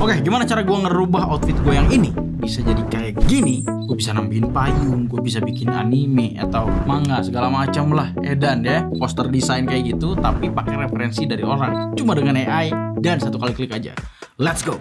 Oke, gimana cara gue ngerubah outfit gue yang ini bisa jadi kayak gini? Gue bisa nambahin payung, gue bisa bikin anime atau manga segala macam lah. Edan ya, poster desain kayak gitu tapi pakai referensi dari orang. Cuma dengan AI dan satu kali klik aja. Let's go.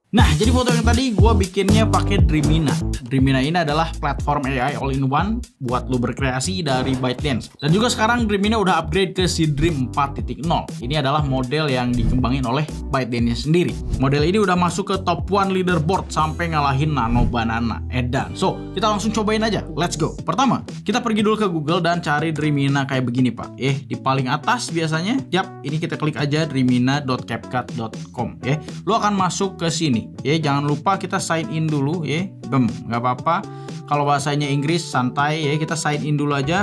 Nah, jadi foto yang tadi gue bikinnya pakai Dreamina. Dreamina ini adalah platform AI all-in-one buat lu berkreasi dari ByteDance. Dan juga sekarang Dreamina udah upgrade ke Seedream 4.0. Ini adalah model yang dikembangin oleh ByteDance sendiri. Model ini udah masuk ke top 1 leaderboard sampai ngalahin Nano Banana. Edan. So, kita langsung cobain aja. Let's go. Pertama, kita pergi dulu ke Google dan cari Dreamina kayak begini, Pak. Di paling atas biasanya. Yap, ini kita klik aja dreamina.capcut.com ya. Lu akan masuk ke sini. Jangan lupa kita sign in dulu ya. Nggak apa-apa. Kalau bahasanya Inggris santai ya, kita sign in dulu aja.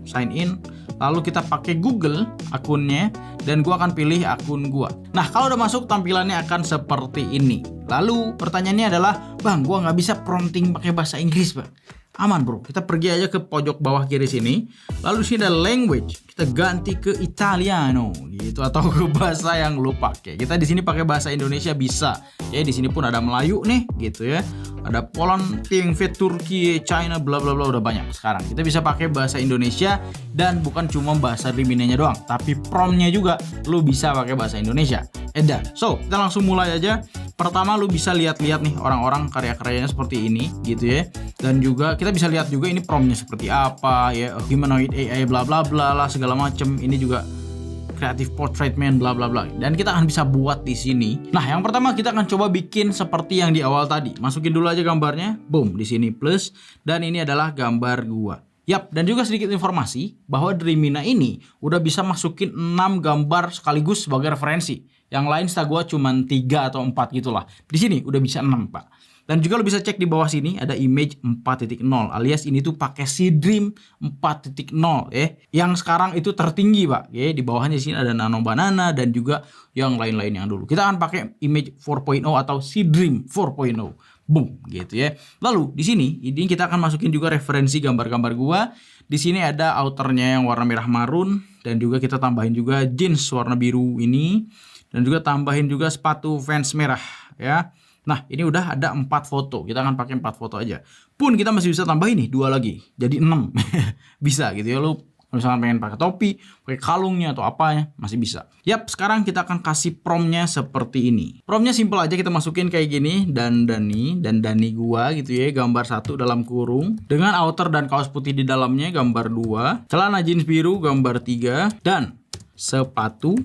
Sign in. Lalu kita pakai Google akunnya dan gua akan pilih akun gua. Nah, kalau udah masuk tampilannya akan seperti ini. Lalu pertanyaannya adalah, "Bang, gua nggak bisa prompting pakai bahasa Inggris, Bang." Aman, bro. Kita pergi aja ke pojok bawah kiri sini. Lalu sini ada language. Kita ganti ke Italiano gitu atau ke bahasa yang lu pakai. Kita di sini pakai bahasa Indonesia bisa. Ya, di sini pun ada Melayu nih gitu ya. Ada Poland, Tiongkok, Turki, China, bla bla bla, udah banyak sekarang. Kita bisa pakai bahasa Indonesia dan bukan cuma bahasa Dreaminanya doang, tapi promptnya juga lu bisa pakai bahasa Indonesia. Edan. So, kita langsung mulai aja. Pertama lu bisa lihat-lihat nih orang-orang karya-karyanya seperti ini gitu ya. Dan juga kita bisa lihat juga ini promptnya seperti apa ya, humanoid AI bla bla bla lah segala macem. Ini juga creative portrait man bla bla bla. Dan kita akan bisa buat di sini. Nah, yang pertama kita akan coba bikin seperti yang di awal tadi. Masukin dulu aja gambarnya. Boom, di sini plus dan ini adalah gambar gua. Yap, dan juga sedikit informasi bahwa Dreamina ini udah bisa masukin 6 gambar sekaligus sebagai referensi. Yang lain setahu gua cuma 3 atau 4 gitulah. Di sini udah bisa 6, Pak. Dan juga lo bisa cek di bawah sini ada image 4.0 alias ini tuh pakai Seedream 4.0 ya. Yang sekarang itu tertinggi, Pak. Ya, di bawahnya di sini ada Nano Banana dan juga yang lain-lain yang dulu. Kita akan pakai image 4.0 atau Seedream 4.0. Boom, gitu ya. Lalu di sini ini kita akan masukin juga referensi gambar-gambar gua. Di sini ada outernya yang warna merah marun dan juga kita tambahin juga jeans warna biru ini dan juga tambahin juga sepatu Vans merah ya. Nah, ini udah ada 4 foto. Kita akan pakai 4 foto aja. Pun kita masih bisa tambahin nih 2 lagi. Jadi 6. Bisa gitu ya. Lu misalkan pengen pakai topi, pakai kalungnya atau apanya, masih bisa. Yap, sekarang kita akan kasih promptnya seperti ini. Promptnya simple aja, kita masukin kayak gini. Dan Dani gua gitu ya. Gambar 1 dalam kurung. Dengan outer dan kaos putih di dalamnya, gambar 2. Celana jeans biru, gambar 3. Dan sepatu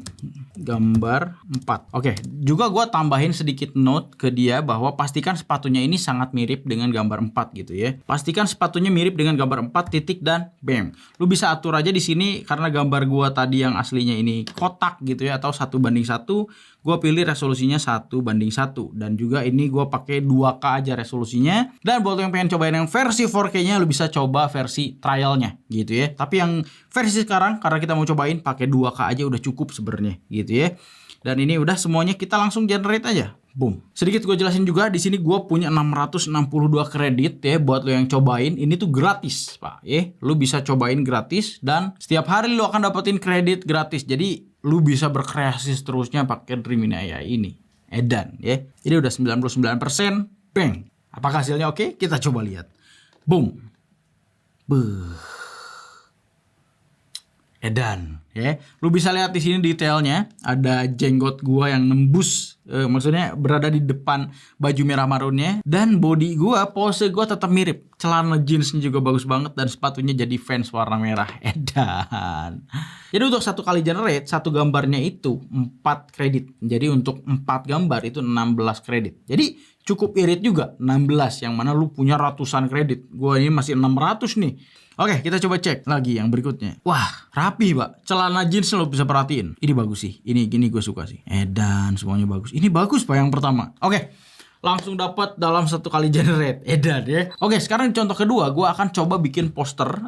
gambar 4. Oke, juga gue tambahin sedikit note ke dia bahwa pastikan sepatunya ini sangat mirip dengan gambar 4 gitu ya. Pastikan sepatunya mirip dengan gambar 4 titik dan bam. Lu bisa atur aja di sini karena gambar gue tadi yang aslinya ini kotak gitu ya atau 1:1. Gue pilih resolusinya 1:1 dan juga ini gue pakai 2K aja resolusinya. Dan buat yang pengen cobain yang versi 4K-nya lu bisa coba versi trialnya gitu ya. Tapi yang versi sekarang karena kita mau cobain pakai 2K aja udah cukup sebenarnya gitu ya. Dan ini udah semuanya kita langsung generate aja. Boom. Sedikit gue jelasin juga di sini gue punya 662 kredit ya buat lo yang cobain. Ini tuh gratis, Pak. Lu bisa cobain gratis dan setiap hari lo akan dapetin kredit gratis. Jadi lu bisa berkreasi seterusnya pakai Dreamina AI ini. Edan ya. Ini udah 99%. Bang. Apakah hasilnya oke? Kita coba lihat. Boom. Edan ya. Lu bisa lihat di sini detailnya, ada jenggot gua yang nembus maksudnya berada di depan baju merah marunnya dan body gua, pose gua tetap mirip. Celana jeansnya juga bagus banget dan sepatunya jadi Vans warna merah. Edan. Jadi untuk satu kali generate satu gambarnya itu 4 kredit. Jadi untuk 4 gambar itu 16 kredit. Jadi cukup irit juga 16 yang mana lu punya ratusan kredit. Gua ini masih 600 nih. Oke, kita coba cek lagi yang berikutnya. Wah, rapi, Pak. Celana jeans lo bisa perhatiin. Ini bagus sih. Ini gini gue suka sih. Edan, semuanya bagus. Ini bagus, Pak, yang pertama. Oke. Langsung dapat dalam satu kali generate. Edan ya. Oke, sekarang contoh kedua, gue akan coba bikin poster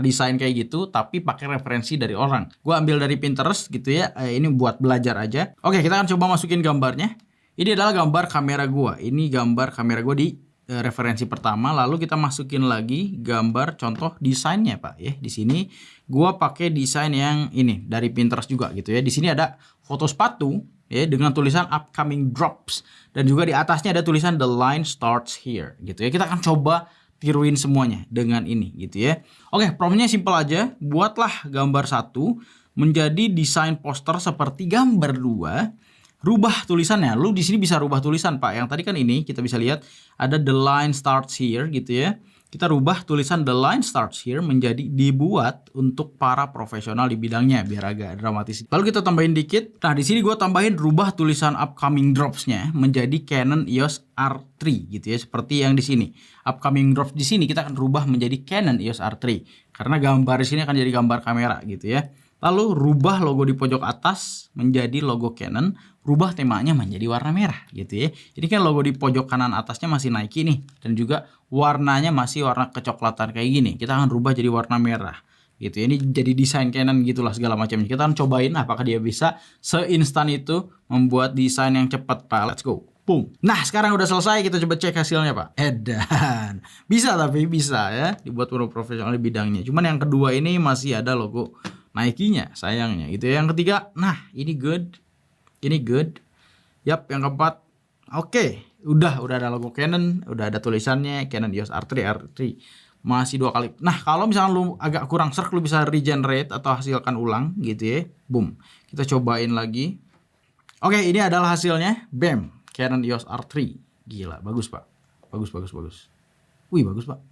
desain kayak gitu, tapi pakai referensi dari orang. Gue ambil dari Pinterest gitu ya. Ini buat belajar aja. Oke, kita akan coba masukin gambarnya. Ini adalah gambar kamera gue. Ini gambar kamera gue di referensi pertama, lalu kita masukin lagi gambar contoh desainnya, Pak ya. Di sini gua pakai desain yang ini dari Pinterest juga gitu ya. Di sini ada foto sepatu ya dengan tulisan upcoming drops, dan juga di atasnya ada tulisan the line starts here gitu ya. Kita akan coba tiruin semuanya dengan ini gitu ya. Oke, promptnya simple aja. Buatlah gambar 1 menjadi desain poster seperti gambar 2. Rubah tulisannya. Lu di sini bisa rubah tulisan, Pak. Yang tadi kan ini kita bisa lihat ada the line starts here gitu ya. Kita rubah tulisan the line starts here menjadi dibuat untuk para profesional di bidangnya biar agak dramatis. Lalu kita tambahin dikit. Nah, di sini gue tambahin rubah tulisan upcoming drops-nya menjadi Canon EOS R3 gitu ya, seperti yang di sini. Upcoming drops di sini kita akan rubah menjadi Canon EOS R3 karena gambar di sini akan jadi gambar kamera gitu ya. Lalu rubah logo di pojok atas menjadi logo Canon, rubah temanya menjadi warna merah gitu ya. Jadi kan logo di pojok kanan atasnya masih Nike nih, dan juga warnanya masih warna kecoklatan kayak gini. Kita akan rubah jadi warna merah gitu ya. Ini jadi desain Canon gitulah segala macamnya. Kita akan cobain apakah dia bisa seinstan itu membuat desain yang cepat, Pak. Let's go. Boom. Nah, sekarang udah selesai, kita coba cek hasilnya, Pak. Edan. Bisa, tapi bisa ya dibuat untuk profesional di bidangnya. Cuman yang kedua ini masih ada logo Nike-nya sayangnya gitu ya. Yang ketiga, nah ini good. Ini good. Yap, yang keempat. Oke, udah ada logo Canon, udah ada tulisannya Canon EOS R3. Masih 2 kali. Nah, kalau misalnya lu agak kurang serk, lu bisa regenerate atau hasilkan ulang gitu ya. Boom. Kita cobain lagi. Oke, ini adalah hasilnya. Bam, Canon EOS R3. Gila, bagus, Pak. Bagus. Wih, bagus, Pak.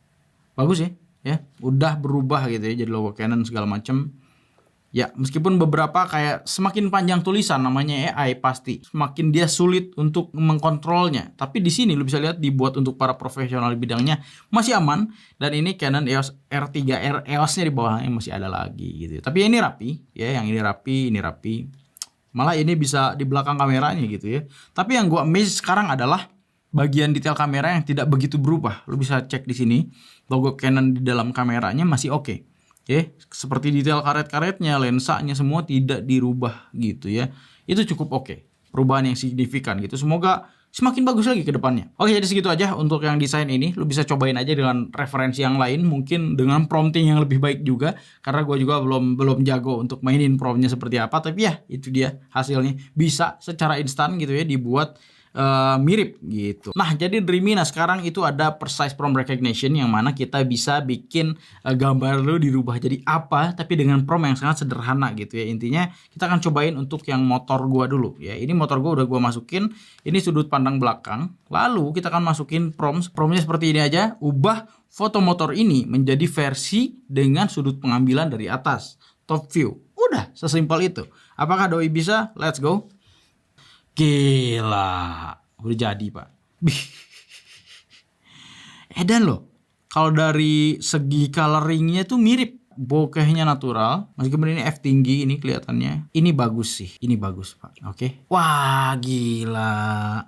Bagus ya. Ya, udah berubah gitu ya jadi logo Canon segala macam. Ya, meskipun beberapa kayak semakin panjang tulisan namanya AI pasti semakin dia sulit untuk mengkontrolnya. Tapi di sini lu bisa lihat dibuat untuk para profesional di bidangnya masih aman, dan ini Canon EOS R3 EOS-nya di bawahnya masih ada lagi gitu. Tapi ini rapi ya, yang ini rapi. Malah ini bisa di belakang kameranya gitu ya. Tapi yang gua amazed sekarang adalah bagian detail kamera yang tidak begitu berubah. Lu bisa cek di sini, logo Canon di dalam kameranya masih oke. Oke, seperti detail karet-karetnya, lensanya semua tidak dirubah gitu ya. Itu cukup oke. Perubahan yang signifikan gitu. Semoga semakin bagus lagi ke depannya. Oke, jadi segitu aja untuk yang desain ini. Lu bisa cobain aja dengan referensi yang lain, mungkin dengan prompting yang lebih baik juga, karena gue juga belum jago untuk mainin promptnya seperti apa. Tapi ya itu dia hasilnya, bisa secara instan gitu ya dibuat mirip gitu. Nah, jadi Dreamina sekarang itu ada precise prompt recognition, yang mana kita bisa bikin gambar lu dirubah jadi apa tapi dengan prompt yang sangat sederhana gitu ya. Intinya kita akan cobain untuk yang motor gua dulu ya. Ini motor gua udah gua masukin, ini sudut pandang belakang. Lalu kita akan masukin promptnya seperti ini aja. Ubah foto motor ini menjadi versi dengan sudut pengambilan dari atas, top view. Udah sesimpel itu. Apakah doi bisa? Let's go. Gila, udah jadi, Pak. Edan loh. Kalau dari segi coloringnya tuh mirip, bokehnya natural, meskipun ini F tinggi ini kelihatannya. Ini bagus sih, ini bagus, Pak. Oke. Wah, gila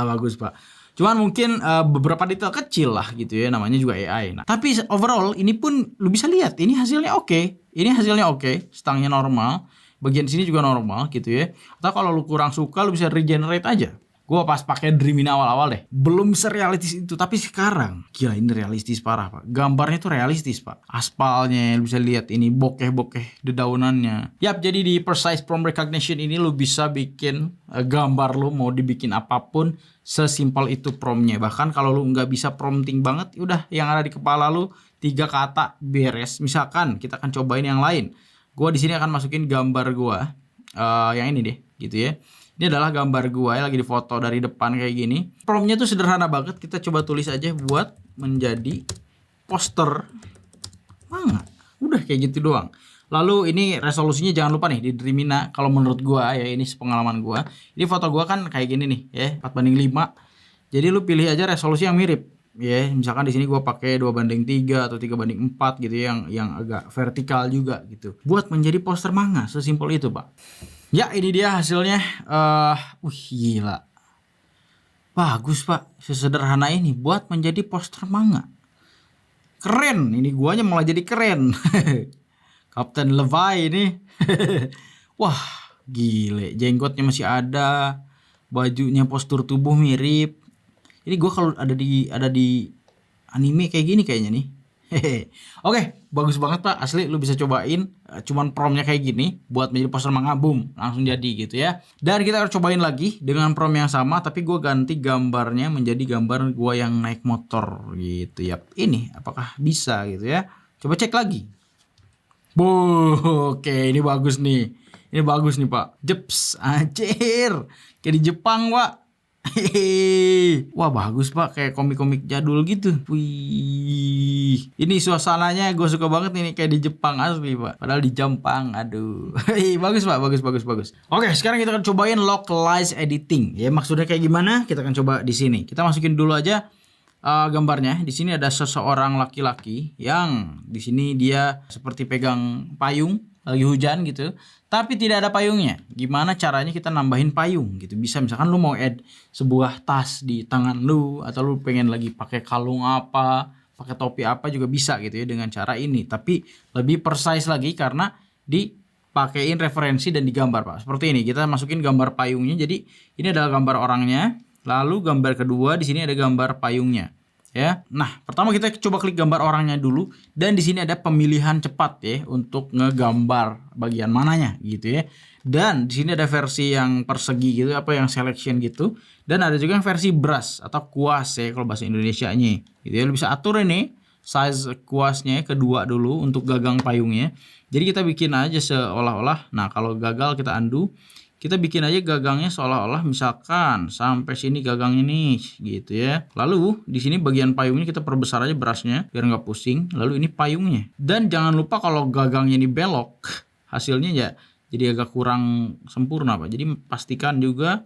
bagus, Pak. Cuman mungkin beberapa detail kecil lah gitu ya, namanya juga AI. Nah, tapi overall ini pun lu bisa lihat, ini hasilnya oke. Ini hasilnya oke, stangnya normal. Bagian sini juga normal gitu ya. Atau kalau lu kurang suka, lu bisa regenerate aja. Gua pas pakai Dreamina awal-awal deh, belum serealistis itu. Tapi sekarang, gila ini realistis parah, Pak. Gambarnya tuh realistis, Pak. Aspalnya, lu bisa lihat ini bokeh-bokeh dedaunannya. Yap, jadi di precise prompt recognition ini lu bisa bikin gambar lu mau dibikin apapun, sesimpel itu promptnya. Bahkan kalau lu nggak bisa prompting banget, udah yang ada di kepala lu 3 kata beres. Misalkan kita akan cobain yang lain. Gua di sini akan masukin gambar gua yang ini deh, gitu ya. Ini adalah gambar gua yang lagi difoto dari depan kayak gini. Promptnya tuh sederhana banget. Kita coba tulis aja buat menjadi poster manga. Udah kayak gitu doang. Lalu ini resolusinya jangan lupa nih di Dreamina. Kalau menurut gua ya, ini pengalaman gua. Ini foto gua kan kayak gini nih ya, 4:5. Jadi lu pilih aja resolusi yang mirip. Ya, misalkan di sini gue pakai 2:3 atau 3:4 gitu ya, yang agak vertikal juga gitu. Buat menjadi poster manga, sesimpel itu, Pak. Ya, ini dia hasilnya. Gila. Bagus, Pak. Sesederhana ini buat menjadi poster manga. Keren. Ini guanya malah jadi keren. Kapten Levi ini. Wah, gile. Jenggotnya masih ada. Bajunya, postur tubuh mirip. Ini gue kalau ada di anime kayak gini kayaknya nih. Hehe. Oke, bagus banget Pak. Asli lu bisa cobain. Cuman promnya kayak gini buat menjadi poster manga, boom, langsung jadi gitu ya. Dan kita akan cobain lagi dengan prom yang sama, tapi gue ganti gambarnya menjadi gambar gue yang naik motor gitu ya. Ini apakah bisa gitu ya? Coba cek lagi. Oke, ini bagus nih. Ini bagus nih Pak. Jeps, anjir. Kayak di Jepang Pak. Hehehe. Wah bagus Pak, kayak komik-komik jadul gitu. Wih, ini suasananya gue suka banget ini, kayak di Jepang asli Pak. Padahal di Jepang, aduh. Bagus Pak, bagus. Oke, sekarang kita akan cobain localize editing. Ya maksudnya kayak gimana? Kita akan coba di sini. Kita masukin dulu aja gambarnya. Di sini ada seseorang laki-laki yang di sini dia seperti pegang payung, lagi hujan gitu, tapi tidak ada payungnya. Gimana caranya kita nambahin payung gitu? Bisa misalkan lu mau add sebuah tas di tangan lu, atau lu pengen lagi pakai kalung apa, pakai topi apa juga bisa gitu ya dengan cara ini. Tapi lebih precise lagi karena dipakein referensi dan digambar Pak. Seperti ini, kita masukin gambar payungnya. Jadi ini adalah gambar orangnya, lalu gambar kedua di sini ada gambar payungnya. Ya, nah pertama kita coba klik gambar orangnya dulu, dan di sini ada pemilihan cepat ya untuk ngegambar bagian mananya gitu ya. Dan di sini ada versi yang persegi gitu, apa yang selection gitu, dan ada juga yang versi brush atau kuas ya kalau bahasa Indonesianya gitu ya. Lu bisa atur ini size kuasnya kedua dulu untuk gagang payungnya. Jadi kita bikin aja seolah-olah, nah kalau gagal kita undo. Kita bikin aja gagangnya seolah-olah misalkan sampai sini gagang ini gitu ya. Lalu di sini bagian payungnya kita perbesar aja brushnya biar nggak pusing. Lalu ini payungnya. Dan jangan lupa kalau gagangnya ini belok, hasilnya ya jadi agak kurang sempurna Pak. Jadi pastikan juga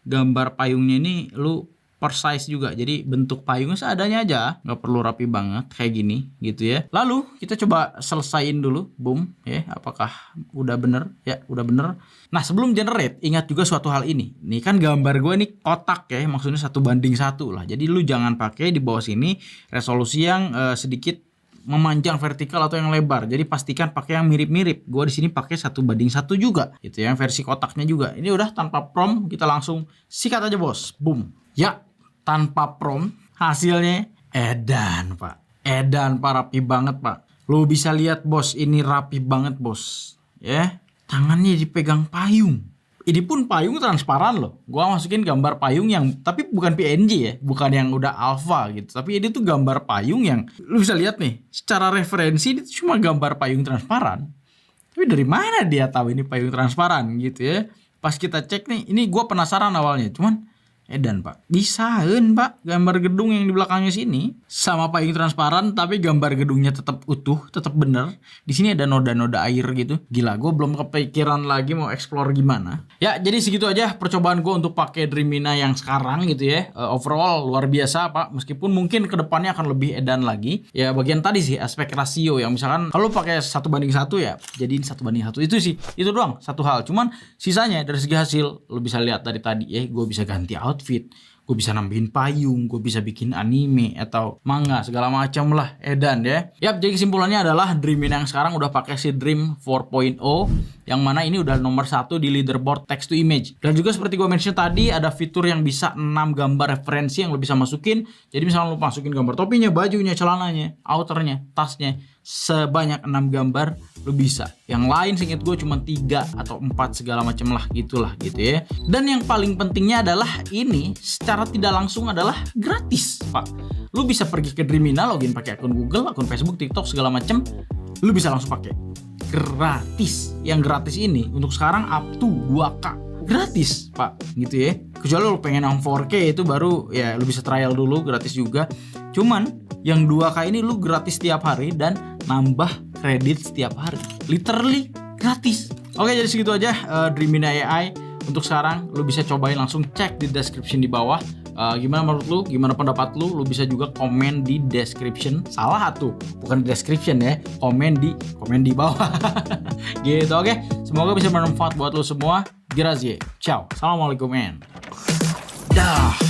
gambar payungnya ini lu precise juga. Jadi bentuk payungnya seadanya aja, nggak perlu rapi banget kayak gini gitu ya. Lalu kita coba selesain dulu, boom ya. Apakah udah bener? Ya udah bener. Nah sebelum generate, ingat juga suatu hal ini. Nih kan gambar gue ini kotak ya, maksudnya 1:1 lah. Jadi lu jangan pakai di bawah sini resolusi yang sedikit memanjang vertikal atau yang lebar. Jadi pastikan pakai yang mirip-mirip. Gue di sini pakai 1:1 juga, gitu ya. Versi kotaknya juga. Ini udah tanpa prompt, kita langsung sikat aja bos, boom. Ya, tanpa prompt hasilnya edan Pak. Edan Pak, rapi banget Pak. Lu bisa lihat bos, ini rapi banget bos. Ya, tangannya dipegang payung. Ini pun payung transparan loh. Gua masukin gambar payung yang tapi bukan PNG ya, bukan yang udah alpha gitu. Tapi ini tuh gambar payung yang lu bisa lihat nih, secara referensi ini cuma gambar payung transparan. Tapi dari mana dia tahu ini payung transparan gitu ya? Pas kita cek nih, ini gua penasaran awalnya, cuman edan Pak, bisain Pak gambar gedung yang di belakangnya sini sama payung transparan, tapi gambar gedungnya tetap utuh, tetap bener. Di sini ada noda-noda air gitu. Gila, gue belum kepikiran lagi mau explore gimana. Ya, jadi segitu aja percobaan gue untuk pakai Dreamina yang sekarang gitu ya. Overall luar biasa Pak, meskipun mungkin kedepannya akan lebih edan lagi. Ya bagian tadi sih aspek rasio yang misalkan kalau pakai 1:1 ya, jadiin 1:1 itu sih. Itu doang satu hal. Cuman sisanya dari segi hasil lu bisa lihat dari tadi ya, gue bisa ganti outfit, gue bisa nambahin payung, gue bisa bikin anime atau manga segala macam lah, edan ya. Yap, jadi kesimpulannya adalah Dreamina yang sekarang udah pakai si Dream 4.0 yang mana ini udah nomor 1 di leaderboard text to image. Dan juga seperti gue mention tadi, ada fitur yang bisa 6 gambar referensi yang lo bisa masukin. Jadi misalnya lo masukin gambar topinya, bajunya, celananya, outernya, tasnya, sebanyak 6 gambar lo bisa. Yang lain seinget gue cuma 3 atau 4 segala macam lah gitulah gitu ya. Dan yang paling pentingnya adalah ini secara tidak langsung adalah gratis Pak. Lu bisa pergi ke Dreamina, login pakai akun Google, akun Facebook, TikTok segala macam, lu bisa langsung pakai gratis. Yang gratis ini untuk sekarang up to 2K gratis Pak gitu ya. Kecuali lu pengen yang 4K itu baru ya lu bisa trial dulu, gratis juga. Cuman yang 2K ini lu gratis setiap hari dan nambah kredit setiap hari, literally gratis. Oke, jadi segitu aja Dreamina AI untuk sekarang. Lu bisa cobain, langsung cek di description di bawah. Gimana menurut lu? Gimana pendapat lu? Lu bisa juga komen di description. Salah tuh, bukan di description ya, komen di bawah. Gitu, oke. Semoga bisa bermanfaat buat lu semua. Grazie. Ciao. Assalamualaikum men. Dah.